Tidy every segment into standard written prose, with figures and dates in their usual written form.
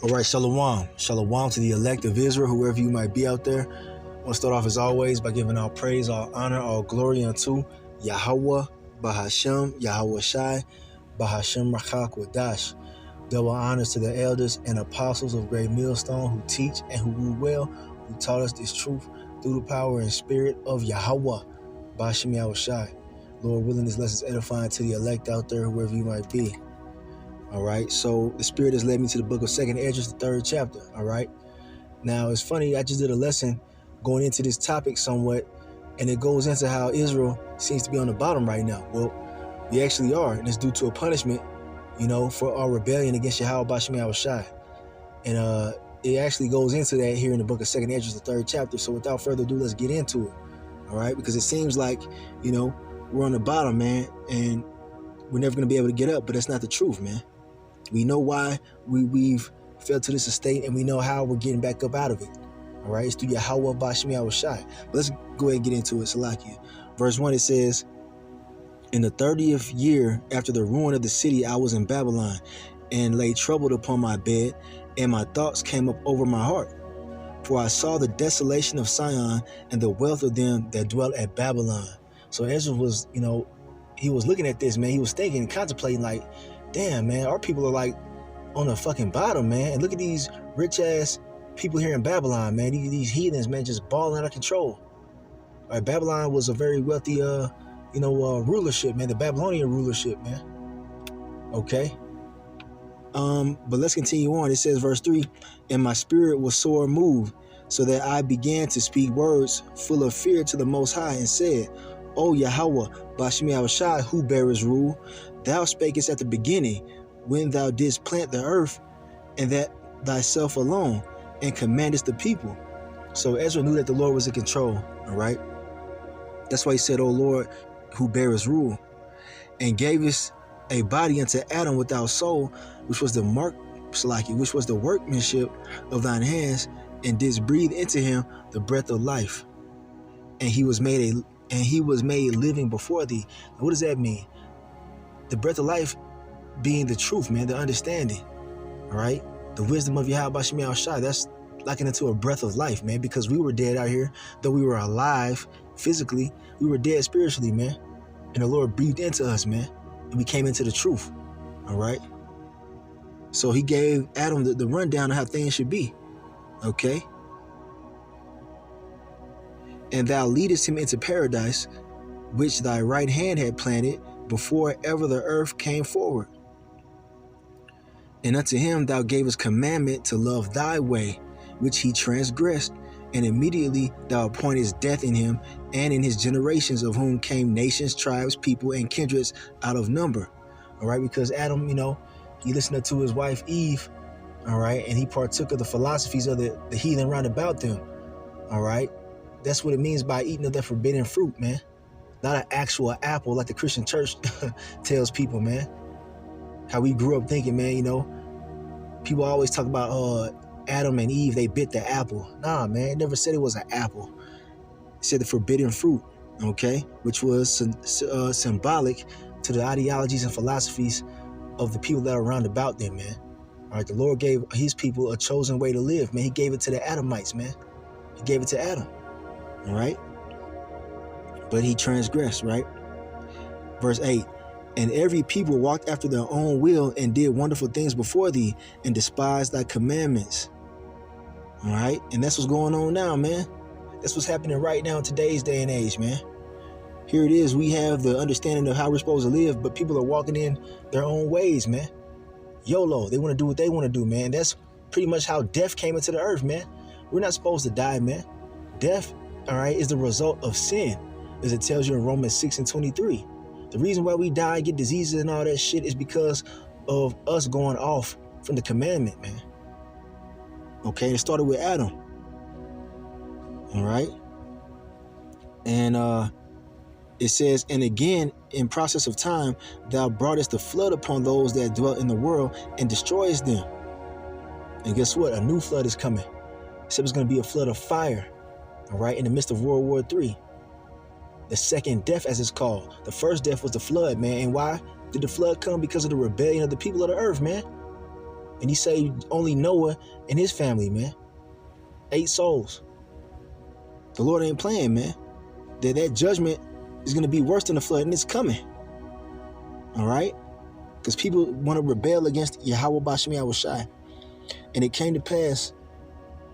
All right, shalom. Shalom to the elect of Israel, whoever you might be out there. I want to start off as always by giving all praise, all honor, all glory unto Yahweh, Bahashem, Yahweh Shai, Bahashem Rakak Wadash. Double honors to the elders and apostles of Great Millstone who teach and who rule well, who taught us this truth through the power and spirit of Yahweh, Bahashem Yahweh Shai. Lord willing, this lesson is edifying to the elect out there, whoever you might be. All right, so the Spirit has led me to the book of 2nd Esdras, the 3rd chapter. All right, now it's funny, I just did a lesson going into this topic somewhat, and it goes into how Israel seems to be on the bottom right now. Well, we actually are, and it's due to a punishment, for our rebellion against Yahweh Bashem Yahweh Shai. And it actually goes into that here in the book of 2nd Esdras, the 3rd chapter. So without further ado, let's get into it. All right, because it seems like, we're on the bottom, man, and we're never going to be able to get up, but that's not the truth, man. We know why we've fell to this estate, and we know how we're getting back up out of it. All right, it's through Yahweh Bashem Yahweh Shai. But let's go ahead and get into it. Salakia. Verse 1, it says, in the 30th year after the ruin of the city, I was in Babylon and lay troubled upon my bed, and my thoughts came up over my heart. For I saw the desolation of Sion and the wealth of them that dwelt at Babylon. So Ezra was, he was looking at this, man. He was thinking and contemplating like, damn, man, our people are like on the fucking bottom, man. And look at these rich ass people here in Babylon, man. These heathens, man, just balling out of control. All right, Babylon was a very wealthy, rulership, man. The Babylonian rulership, man. Okay. But let's continue on. It says, verse 3, and my spirit was sore moved, so that I began to speak words full of fear to the Most High, and said, O Yahweh, Bashem Yahweh Shai, who bearest rule, thou spakest at the beginning, when thou didst plant the earth, and that thyself alone, and commandest the people. So Ezra knew that the Lord was in control, all right? That's why he said, O Lord, who bearest rule, and gavest a body unto Adam without soul, which was the which was the workmanship of thine hands, and didst breathe into him the breath of life, and he was made living before thee. Now, what does that mean? The breath of life being the truth, man, the understanding, all right? The wisdom of Yahweh Bashem Yahweh Shai, that's likened into a breath of life, man, because we were dead out here. Though we were alive physically, we were dead spiritually, man. And the Lord breathed into us, man, and we came into the truth, all right? So he gave Adam the rundown of how things should be, okay? And thou leadest him into paradise, which thy right hand had planted before ever the earth came forward. And unto him thou gavest commandment to love thy way, which he transgressed, and immediately thou appointest death in him and in his generations, of whom came nations, tribes, people, and kindreds out of number. All right, because Adam, he listened to his wife Eve, all right, and he partook of the philosophies of the heathen round about them, all right. That's what it means by eating of that forbidden fruit, man. Not an actual apple like the Christian church tells people, man. How we grew up thinking, man, people always talk about Adam and Eve, they bit the apple. Nah, man, it never said it was an apple. It said the forbidden fruit, okay, which was symbolic to the ideologies and philosophies of the people that are around about them, man. All right, the Lord gave his people a chosen way to live, man. He gave it to the Adamites, man. He gave it to Adam. All right, but he transgressed, right? Verse 8, and every people walked after their own will and did wonderful things before thee, and despised thy commandments. All right, and that's what's going on now, man. That's what's happening right now in today's day and age, man. Here it is, we have the understanding of how we're supposed to live, but people are walking in their own ways, man. YOLO, they want to do what they want to do, man. That's pretty much how death came into the earth, man. We're not supposed to die, man. Death, all right, is the result of sin, as it tells you in Romans 6:23. The reason why we die, get diseases and all that shit is because of us going off from the commandment, man. Okay, it started with Adam. All right. And it says, and again, in process of time, thou broughtest the flood upon those that dwell in the world and destroyest them. And guess what? A new flood is coming. Except it's going to be a flood of fire. All right, in the midst of World War III. The second death, as it's called. The first death was the flood, man. And why did the flood come? Because of the rebellion of the people of the earth, man. And he saved only Noah and his family, man. 8 souls. The Lord ain't playing, man. That judgment is going to be worse than the flood, and it's coming. All right? Because people want to rebel against Yahweh Bashem Yahushai. And it came to pass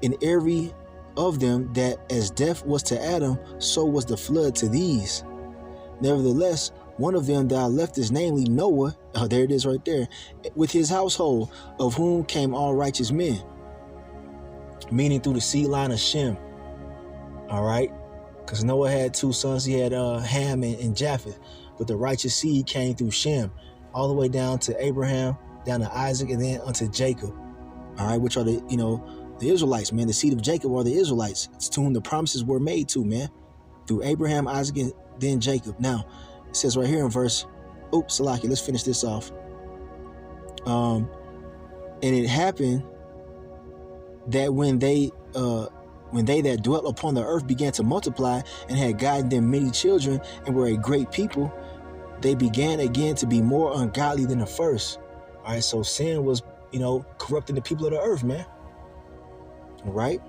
in every of them that as death was to Adam, so was the flood to these. Nevertheless, one of them thou leftest, namely Noah, oh, there it is right there, with his household, of whom came all righteous men. Meaning through the seed line of Shem. All right? Because Noah had 2 sons. He had Ham and Japheth. But the righteous seed came through Shem, all the way down to Abraham, down to Isaac, and then unto Jacob. All right, which are the Israelites, man. The seed of Jacob are the Israelites. It's to whom the promises were made to, man. Through Abraham, Isaac, and then Jacob. Now, it says right here in verse, Salaki, let's finish this off. And it happened that when they that dwelt upon the earth began to multiply and had gotten them many children and were a great people, they began again to be more ungodly than the first. All right, so sin was, corrupting the people of the earth, man. All right.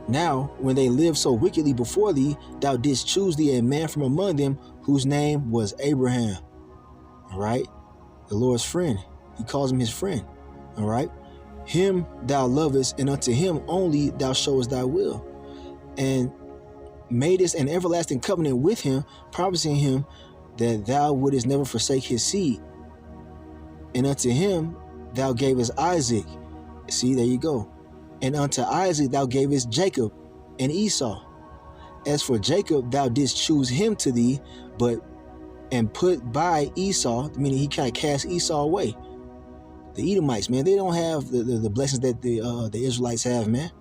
Now, when they lived so wickedly before thee, thou didst choose thee a man from among them whose name was Abraham. All right. The Lord's friend. He calls him his friend. All right. Him thou lovest, and unto him only thou showest thy will, and madest an everlasting covenant with him, promising him that thou wouldest never forsake his seed. And unto him thou gavest Isaac. See, there you go. And unto Isaac thou gavest Jacob and Esau. As for Jacob, thou didst choose him to thee, and put by Esau, meaning he kind of cast Esau away. The Edomites, man, they don't have the blessings that the Israelites have, man.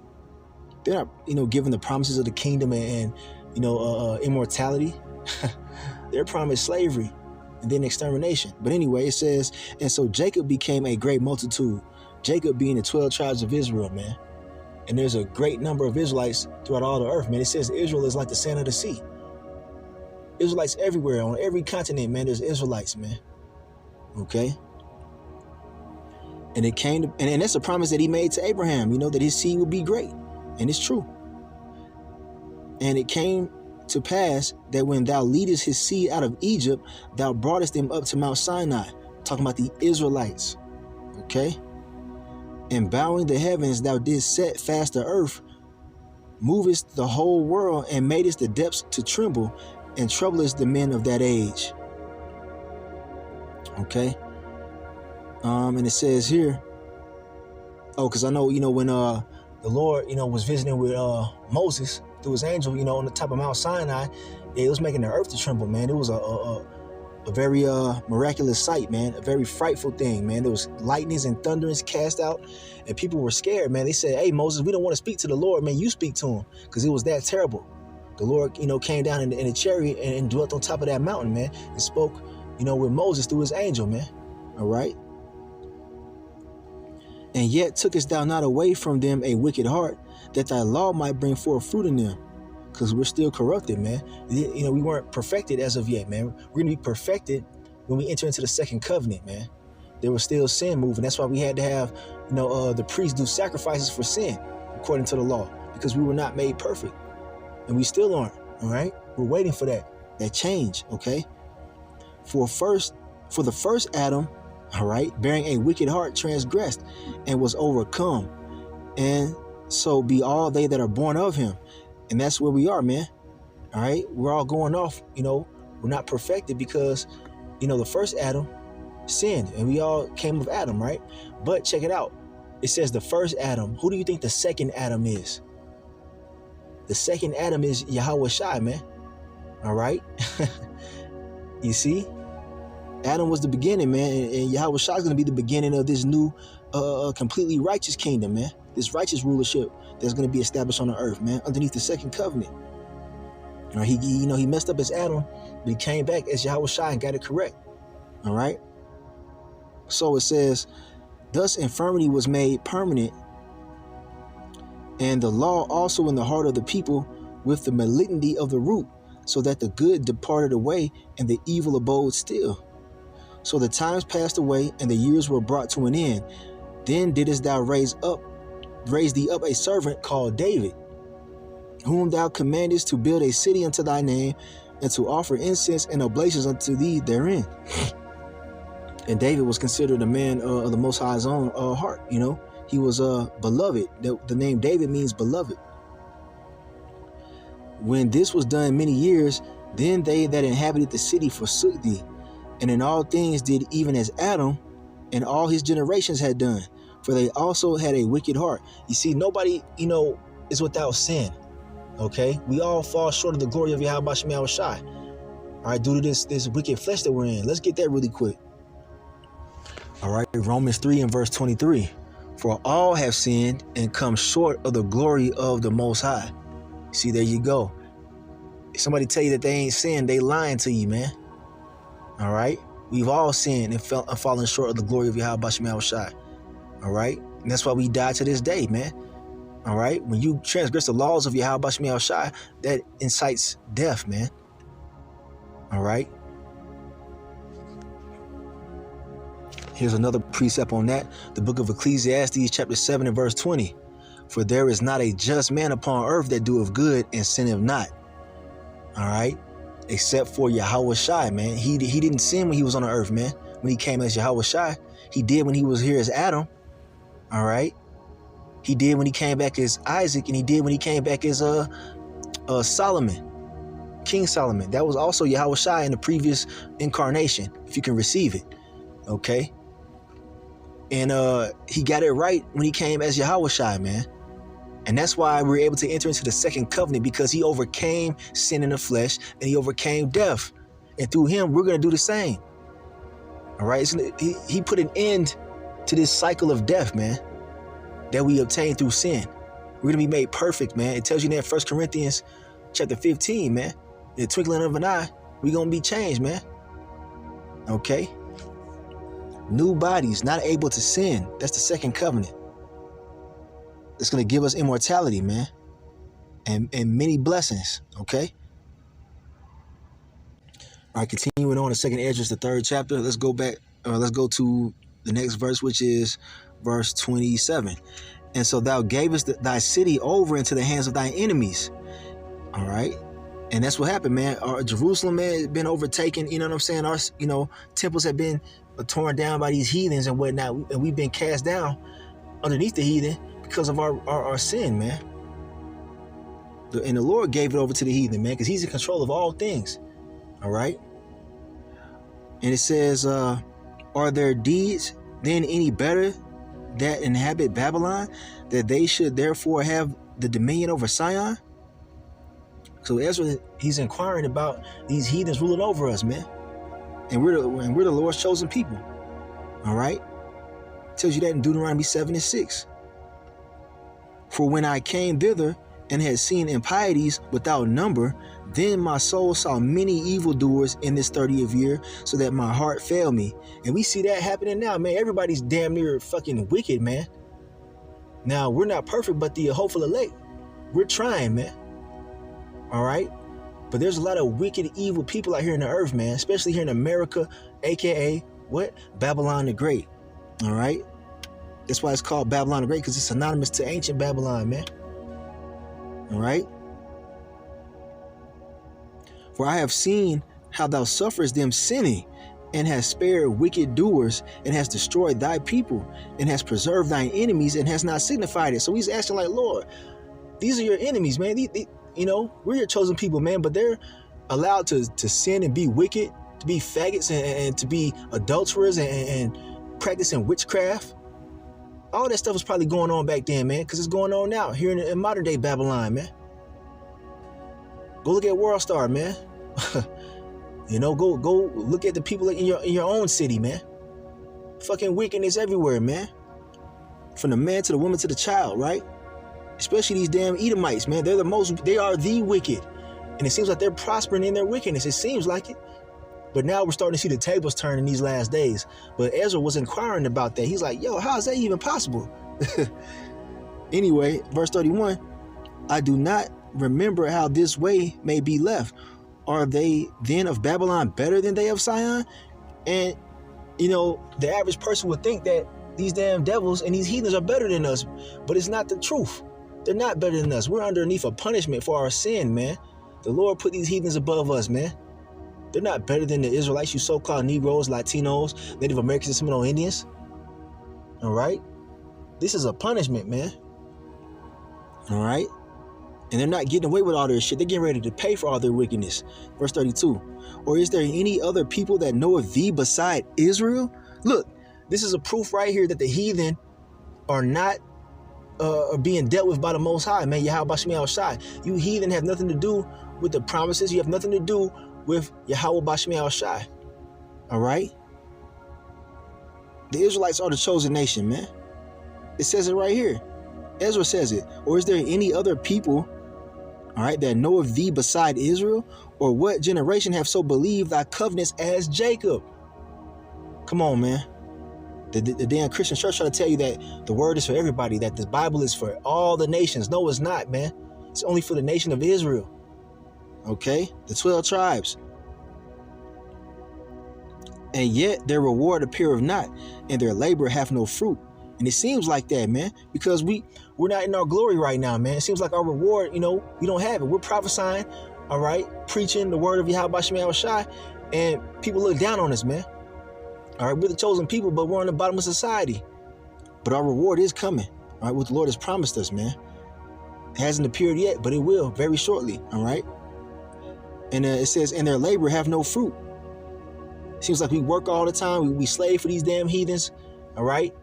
They're not, given the promises of the kingdom and immortality. They're promised slavery and then extermination. But anyway, it says, and so Jacob became a great multitude. Jacob being the 12 tribes of Israel, man. And there's a great number of Israelites throughout all the earth, man. It says Israel is like the sand of the sea. Israelites everywhere, on every continent, man, there's Israelites, man. Okay? And it came to, and that's a promise that he made to Abraham, that his seed would be great. And it's true. And it came to pass that when thou leadest his seed out of Egypt, thou broughtest them up to Mount Sinai. Talking about the Israelites. Okay? And bowing the heavens, thou didst set fast the earth, movest the whole world, and madest the depths to tremble, and troublest the men of that age. Okay? And it says here, because I know, when the Lord, was visiting with Moses through his angel, on the top of Mount Sinai, it was making the earth to tremble, man. It was a very miraculous sight, man. A very frightful thing, man. There was lightnings and thunderings cast out, and people were scared, man. They said, hey, Moses, we don't want to speak to the Lord, man. You speak to him, because it was that terrible. The Lord, came down in a chariot and dwelt on top of that mountain, man, and spoke, with Moses through his angel, man. All right. And yet tookest thou not away from them a wicked heart, that thy law might bring forth fruit in them. Because we're still corrupted, man. We weren't perfected as of yet, man. We're going to be perfected when we enter into the second covenant, man. There was still sin moving. That's why we had to have, the priests do sacrifices for sin, according to the law, because we were not made perfect. And we still aren't, all right? We're waiting for that change, okay? For the first Adam, all right, bearing a wicked heart, transgressed and was overcome. And so be all they that are born of him. And that's where we are, man. All right, we're all going off, we're not perfected because, the first Adam sinned and we all came of Adam, right? But check it out. It says the first Adam. Who do you think the second Adam is? The second Adam is Yahweh Shai, man. All right. You see? Adam was the beginning, man, and Yahweh Shai is going to be the beginning of this new, completely righteous kingdom, man. This righteous rulership that's going to be established on the earth, man, underneath the second covenant. All right, he messed up as Adam, but he came back as Yahweh Shai and got it correct. All right. So it says, thus infirmity was made permanent, and the law also in the heart of the people with the malignity of the root, so that the good departed away and the evil abode still. So the times passed away, and the years were brought to an end. Then didst thou raise thee up a servant called David, whom thou commandest to build a city unto thy name, and to offer incense and oblations unto thee therein. And David was considered a man of the Most High's own heart. You know, he was beloved. The name David means beloved. When this was done many years, then they that inhabited the city forsook thee, and in all things did even as Adam and all his generations had done, for they also had a wicked heart. You see, nobody, is without sin. Okay, we all fall short of the glory of Yahweh Shem Shai. All right, due to this wicked flesh that we're in. Let's get that really quick. All right, Romans 3 and verse 23. For all have sinned and come short of the glory of the Most High. See, there you go. If somebody tell you that they ain't sinned, they lying to you, man. All right, we've all sinned and fallen short of the glory of Yahweh Shem Shai. All right, and that's why we die to this day, man. All right, when you transgress the laws of Yahweh Shem Shai, that incites death, man. All right. Here's another precept on that. The book of Ecclesiastes, chapter 7 and verse 20. For there is not a just man upon earth that doeth good and sinneth not. All right. Except for Yahweh Shai, man. He didn't sin when he was on the earth, man. When he came as Yahweh Shai. He did when he was here as Adam. All right. He did when he came back as Isaac, and he did when he came back as Solomon, King Solomon. That was also Yahweh Shai in the previous incarnation, if you can receive it. Okay. And he got it right when he came as Yahweh Shai, man. And that's why we're able to enter into the second covenant, because he overcame sin in the flesh and he overcame death. And through him, we're going to do the same. All right. He put an end to this cycle of death, man, that we obtain through sin. We're going to be made perfect, man. It tells you that in 1 Corinthians chapter 15, man. In the twinkling of an eye, we're going to be changed, man. Okay. New bodies, not able to sin. That's the second covenant. It's going to give us immortality, man. And many blessings, okay? All right, continuing on to 2 Esdras, the 3rd chapter. Let's go back. Let's go to the next verse, which is verse 27. And so thou gavest thy city over into the hands of thy enemies. All right. And that's what happened, man. Jerusalem, man, had been overtaken. You know what I'm saying? Our, temples have been torn down by these heathens and whatnot. And we've been cast down underneath the heathen because of our sin, man. And the Lord gave it over to the heathen, man, because he's in control of all things. All right. And it says, are their deeds then any better that inhabit Babylon, that they should therefore have the dominion over Sion? So Ezra, he's inquiring about these heathens ruling over us, man. And we're the Lord's chosen people. All right. It tells you that in Deuteronomy 7 and 6. For when I came thither and had seen impieties without number, then my soul saw many evildoers in this 30th year, so that my heart failed me. And we see that happening now, man. Everybody's damn near fucking wicked, man. Now, we're not perfect, but the hopeful elect, we're trying, man. All right. But there's a lot of wicked, evil people out here in the earth, man, especially here in America, aka what? Babylon the Great. All right. That's why it's called Babylon the Great, because it's synonymous to ancient Babylon, man. All right. For I have seen how thou sufferest them sinning, and hast spared wicked doers, and hast destroyed thy people, and hast preserved thine enemies, and hast not signified it. So he's asking, like, Lord, these are your enemies, man. We're your chosen people, man, but they're allowed to sin and be wicked, to be faggots and to be adulterers and practicing witchcraft. All that stuff was probably going on back then, man, because it's going on now here in modern day Babylon, man. Go look at World Star, man. Go look at the people in your own city, man. Fucking wickedness everywhere, man. From the man to the woman to the child, right? Especially these damn Edomites, man. They are the wicked. And it seems like they're prospering in their wickedness. It seems like it. But now we're starting to see the tables turn in these last days. But Ezra was inquiring about that. He's like, yo, how is that even possible? Anyway, verse 31, I do not remember how this way may be left. Are they then of Babylon better than they of Sion? And You know, the average person would think that these damn devils and these heathens are better than us, but it's not the truth. They're not better than us. We're underneath a punishment for our sin, man. The Lord put these heathens above us, man. They're not better than the Israelites, you so-called Negroes, Latinos, Native Americans, and Seminole Indians. All right? This is a punishment, man. All right? And they're not getting away with all their shit. They're getting ready to pay for all their wickedness. Verse 32. Or is there any other people that know of thee beside Israel? Look, this is a proof right here that the heathen are not being dealt with by the Most High, man. Yahweh Shai Shai. You heathen have nothing to do with the promises. You have nothing to do with Yahweh Shai Shai. All right? The Israelites are the chosen nation, man. It says it right here. Ezra says it. Or is there any other people, all right, that know of thee beside Israel? Or what generation have so believed thy covenants as Jacob? Come on, man. The damn Christian church try to tell you that the word is for everybody, that this Bible is for all the nations. No, it's not, man. It's only for the nation of Israel. Okay? The 12 tribes. And yet their reward appeareth not, and their labor hath no fruit. And it seems like that, man, because we're not in our glory right now, man. It seems like our reward, you know, we don't have it. We're prophesying, all right, preaching the word of Yahweh Shai, and people look down on us, man. All right, we're the chosen people, but we're on the bottom of society. But our reward is coming, all right, what the Lord has promised us, man. It hasn't appeared yet, but it will very shortly, all right? And it says, and their labor have no fruit. Seems like we work all the time. We slave for these damn heathens, all right?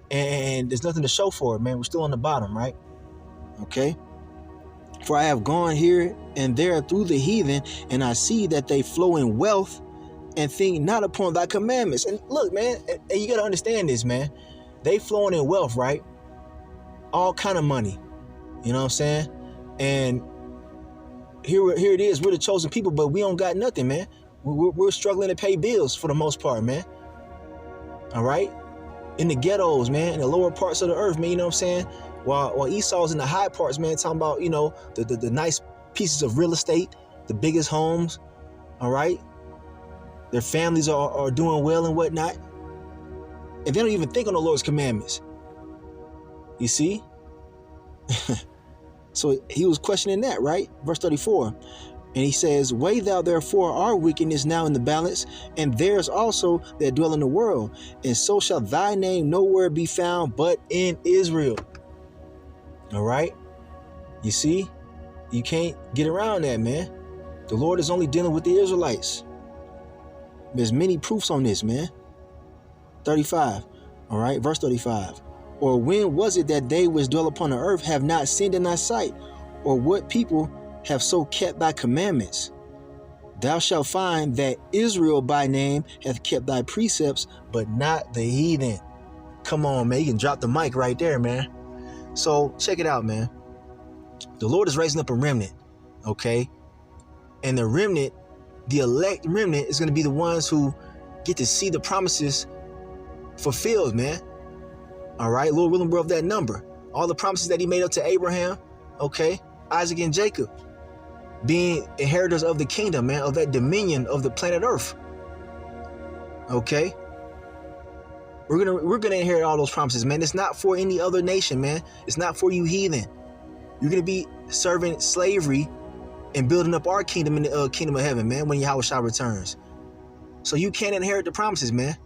And there's nothing to show for it, man. We're still on the bottom, right? Okay? For I have gone here and there through the heathen, and I see that they flow in wealth and think not upon thy commandments. And look, man, and you got to understand this, man. They flowing in wealth, right? All kind of money. You know what I'm saying? And here it is. We're the chosen people, but we don't got nothing, man. We're struggling to pay bills for the most part, man. All right? In the ghettos, man, in the lower parts of the earth, man, you know what I'm saying? While Esau's in the high parts, man, talking about, you know, the nice pieces of real estate, the biggest homes, all right? Their families are doing well and whatnot. And they don't even think on the Lord's commandments. You see? So he was questioning that, right? Verse 34. And he says, weigh thou therefore our wickedness now in the balance, and theirs also that dwell in the world. And so shall thy name nowhere be found but in Israel. All right? You see? You can't get around that, man. The Lord is only dealing with the Israelites. There's many proofs on this, man. 35. All right? Verse 35. Or when was it that they which dwell upon the earth have not sinned in thy sight? Or what people have so kept thy commandments? Thou shalt find that Israel by name hath kept thy precepts, but not the heathen. Come on, man. You can drop the mic right there, man. So check it out, man. The Lord is raising up a remnant, okay? And the remnant, the elect remnant, is going to be the ones who get to see the promises fulfilled, man. All right? Lord willing, we're of that number. All the promises that he made up to Abraham, okay? Isaac and Jacob, being inheritors of the kingdom, man, of that dominion of the planet Earth. Okay? We're gonna inherit all those promises, man. It's not for any other nation, man. It's not for you heathen. You're gonna be serving slavery and building up our kingdom in the kingdom of heaven, man, when Yahweh Shai returns. So you can't inherit the promises, man.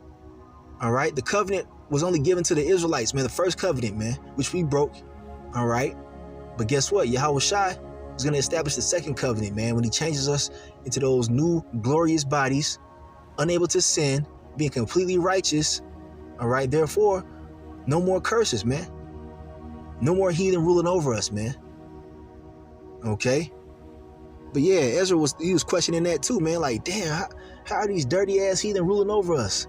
All right? The covenant was only given to the Israelites, man. The first covenant, man, which we broke. All right? But guess what? Yahweh Shai is going to establish the second covenant, man, when he changes us into those new glorious bodies, unable to sin, being completely righteous. All right? Therefore, no more curses, man. No more heathen ruling over us, man. Okay? But yeah, Ezra was questioning that too, man. Like, damn, how are these dirty ass heathen ruling over us?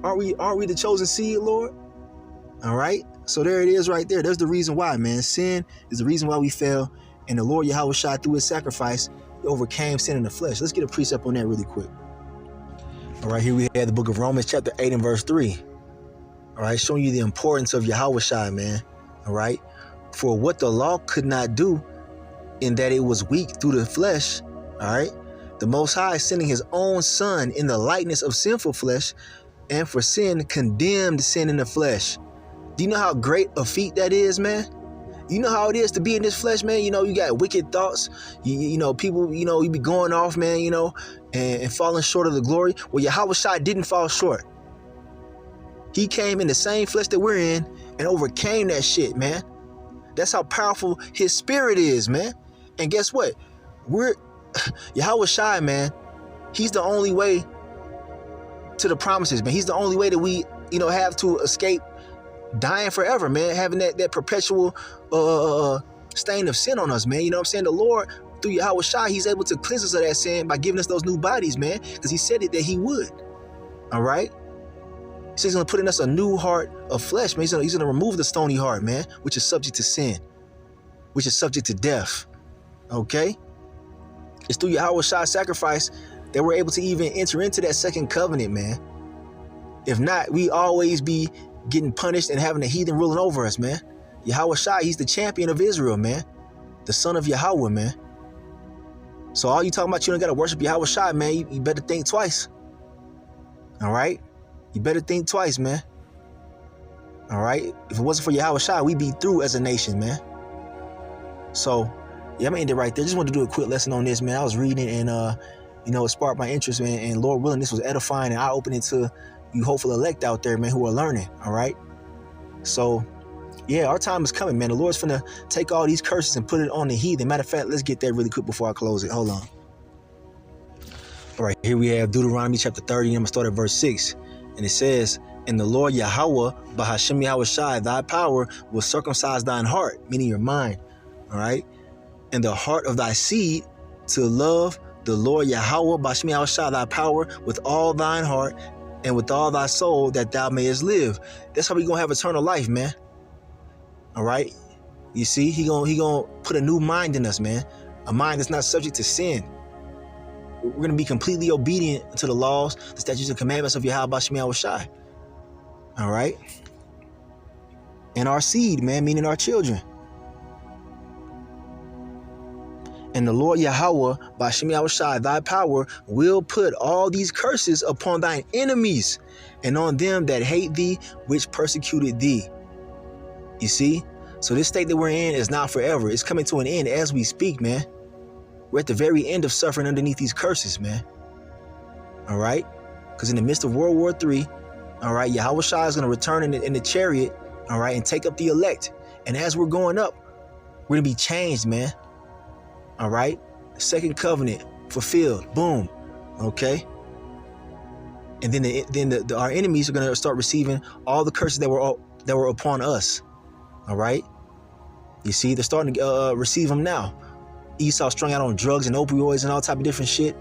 aren't we the chosen seed, Lord? All right? So there it is right there. There's the reason why, man. Sin is the reason why we fell. And the Lord Yahweh Shai, through his sacrifice, he overcame sin in the flesh. Let's get a precept on that really quick. All right, here we have the book of Romans chapter 8 and verse 3. All right, showing you the importance of Yahweh Shai, man. All right. For what the law could not do, in that it was weak through the flesh, all right, The Most High sending his own son in the likeness of sinful flesh, and for sin condemned sin in the flesh. Do you know how great a feat that is, man? You know how it is to be in this flesh, man. You know, you got wicked thoughts. You know, people, you know, you be going off, man, you know, and falling short of the glory. Well, Yahweh Shai didn't fall short. He came in the same flesh that we're in and overcame that shit, man. That's how powerful his spirit is, man. And guess what? Yahweh Shai, man, he's the only way to the promises, man. He's the only way that we, you know, have to escape dying forever, man. Having that perpetual stain of sin on us, man. You know what I'm saying? The Lord, through Yahweh Shai, he's able to cleanse us of that sin by giving us those new bodies, man. Because he said it that he would. All right? So he's going to put in us a new heart of flesh, man. He's going to remove the stony heart, man, which is subject to sin, which is subject to death. Okay? It's through Yahweh Shai's sacrifice that we're able to even enter into that second covenant, man. If not, we always be getting punished and having the heathen ruling over us, man. Yahweh Shai, he's the champion of Israel, man. The son of Yahweh, man. So all you talking about, you don't got to worship Yahweh Shai, man. You better think twice. All right? You better think twice, man. All right? If it wasn't for Yahweh Shai, we'd be through as a nation, man. So, yeah, I'm going to end it right there. Just wanted to do a quick lesson on this, man. I was reading and, you know, it sparked my interest, man. And Lord willing, this was edifying and eye-opening to you hopeful elect out there, man, who are learning, all right? So, yeah, our time is coming, man. The Lord's finna take all these curses and put it on the heathen. Matter of fact, let's get there really quick before I close it. Hold on. All right, here we have Deuteronomy chapter 30, and I'm going to start at verse 6. And it says, "And the Lord Yahweh, Bahashem Yahweh Shai, thy power will circumcise thine heart," meaning your mind, all right? "And the heart of thy seed to love the Lord Yahweh, Bahashem Yahweh Shai, thy power with all thine heart and with all thy soul, that thou mayest live." That's how we gonna have eternal life, man. All right? You see, he gonna put a new mind in us, man. A mind that's not subject to sin. We're going to be completely obedient to the laws, the statutes, and commandments of Yahweh Bashem Yahweh Shai. All right? And our seed, man, meaning our children. "And the Lord Yahweh Bashem Yahweh Shai, thy power will put all these curses upon thine enemies and on them that hate thee, which persecuted thee." You see? So this state that we're in is not forever. It's coming to an end as we speak, man. We're at the very end of suffering underneath these curses, man. All right? Because in the midst of World War III, all right, Yahweh Shai is going to return in the chariot, all right, and take up the elect. And as we're going up, we're going to be changed, man. All right? Second covenant fulfilled. Boom. Okay? And then our enemies are going to start receiving all the curses that were upon us. All right? You see, they're starting to receive them now. Esau strung out on drugs and opioids and all type of different shit.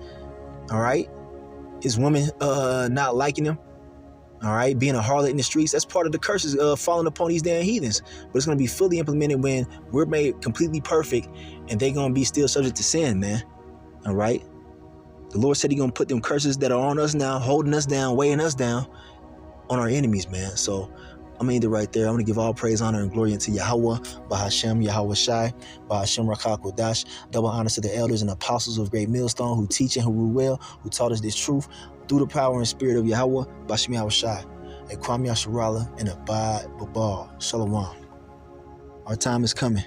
All right? His woman not liking him. All right? Being a harlot in the streets. That's part of the curses falling upon these damn heathens. But it's going to be fully implemented when we're made completely perfect and they're going to be still subject to sin, man. All right? The Lord said he's going to put them curses that are on us now, holding us down, weighing us down, on our enemies, man. So I'm going to end it right there. I'm going to give all praise, honor, and glory unto Yahweh, Bahashem, Yahweh Shai, Bahashem Rakah Kodash. Double honors to the elders and apostles of Great Millstone who teach and who rule well, who taught us this truth through the power and spirit of Yahweh, Bahashem Yahweh Shai, and Kwame Yasharala and Abad Babal. Shalom. Our time is coming.